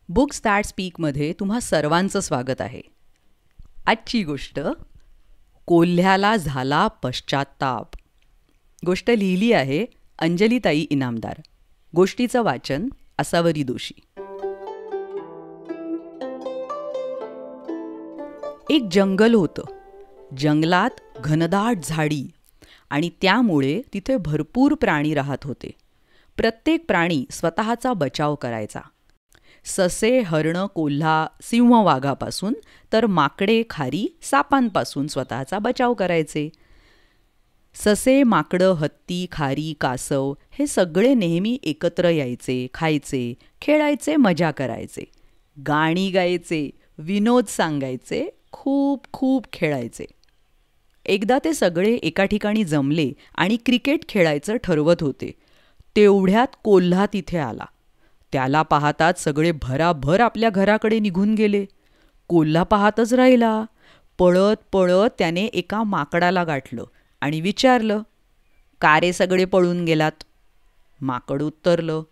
Books that स्पीकमध्ये तुम्हा सर्वांचं स्वागत आहे. आजची गोष्ट, कोल्ह्याला झाला पश्चात्ताप. गोष्ट लिहिली आहे अंजलीताई इनामदार. गोष्टीचं वाचन असावरी दोशी. एक जंगल होतं. जंगलात घनदाट झाडी आणि त्यामुळे तिथे भरपूर प्राणी राहत होते. प्रत्येक प्राणी स्वतःचा बचाव करायचा. ससे, हरणं, कोल्हा, सिंह वाघापासून तर माकडे, खारी, सापांपासून स्वतःचा बचाव करायचे. ससे, माकडं, हत्ती, खारी, कासव हे सगळे नेहमी एकत्र यायचे, खायचे, खेळायचे, मजा करायचे, गाणी गायचे, विनोद सांगायचे, खूप खूप खेळायचे. एकदा ते सगळे एका ठिकाणी जमले आणि क्रिकेट खेळायचं ठरवत होते. तेवढ्यात कोल्हा तिथे आला. त्याला पाहताच सगळे भराभर आपल्या घराकडे निघून गेले. कोल्हा पाहतच राहिला. पळत पळत त्याने एका माकडाला गाठलं आणि विचारलं, "का रे सगळे पळून गेलात?" माकड उत्तरलं,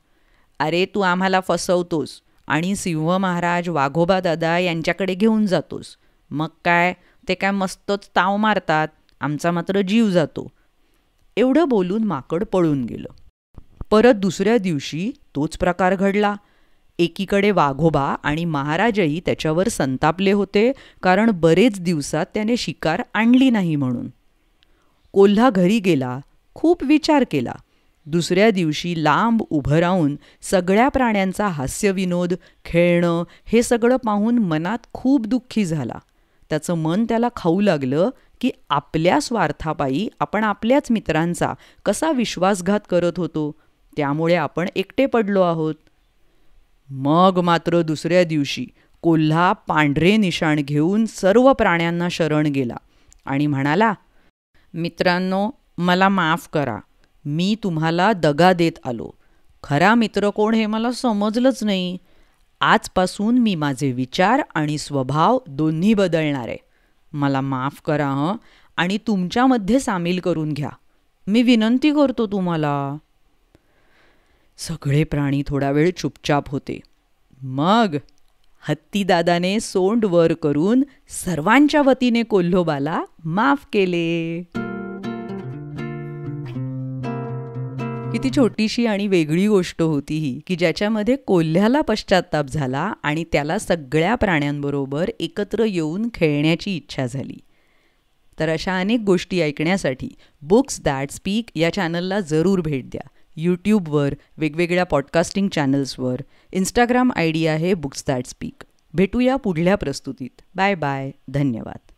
"अरे तू आम्हाला फसवतोस आणि सिंह महाराज, वाघोबा दादा यांच्याकडे घेऊन जातोस. मग काय, ते काय मस्तच ताव मारतात, आमचा मात्र जीव जातो." एवढं बोलून माकड पळून गेलं. परत दुसऱ्या दिवशी तोच प्रकार घडला. एकीकडे वाघोबा आणि महाराजही त्याच्यावर संतापले होते, कारण बरेच दिवसात त्याने शिकार आणली नाही म्हणून. कोल्हा घरी गेला, खूप विचार केला. दुसऱ्या दिवशी लांब उभं राहून सगळ्या प्राण्यांचा हास्यविनोद, खेळणं हे सगळं पाहून मनात खूप दुःखी झाला. त्याचं मन त्याला खाऊ लागलं की आपल्या स्वार्थापायी आपण आपल्याच मित्रांचा कसा विश्वासघात करत होतो, त्यामुळे आपण एकटे पडलो आहोत. मग मात्र दुसऱ्या दिवशी कोल्हा पांढरे निशाण घेऊन सर्व प्राण्यांना शरण गेला आणि म्हणाला, "मित्रांनो, मला माफ करा. मी तुम्हाला दगा देत आलो. खरा मित्र कोण हे मला समजलंच नाही. आजपासून मी माझे विचार आणि स्वभाव दोन्ही बदलणार आहे. मला माफ करा हं, आणि तुमच्यामध्ये सामील करून घ्या. मी विनंती करतो तुम्हाला." सगळे प्राणी थोडा वेळ चुपचाप होते. मग हत्तीदादाने सोंड वर करून सर्वांच्या वतीने कोल्होबाला माफ केले. किती छोटीशी आणि वेगळी गोष्ट होती ही, की ज्याच्यामध्ये कोल्ह्याला पश्चात्ताप झाला आणि त्याला सगळ्या प्राण्यांबरोबर एकत्र येऊन खेळण्याची इच्छा झाली. तर अशा अनेक गोष्टी ऐकण्यासाठी बुक्स दॅट स्पीक या चॅनलला जरूर भेट द्या. यूट्यूबवर, वेगवेगळ्या पॉडकास्टिंग चॅनल्सवर. इंस्टाग्राम ID आहे बुक्स दॅट स्पीक. भेटूया पुढल्या प्रस्तुतीत. Bye bye. धन्यवाद.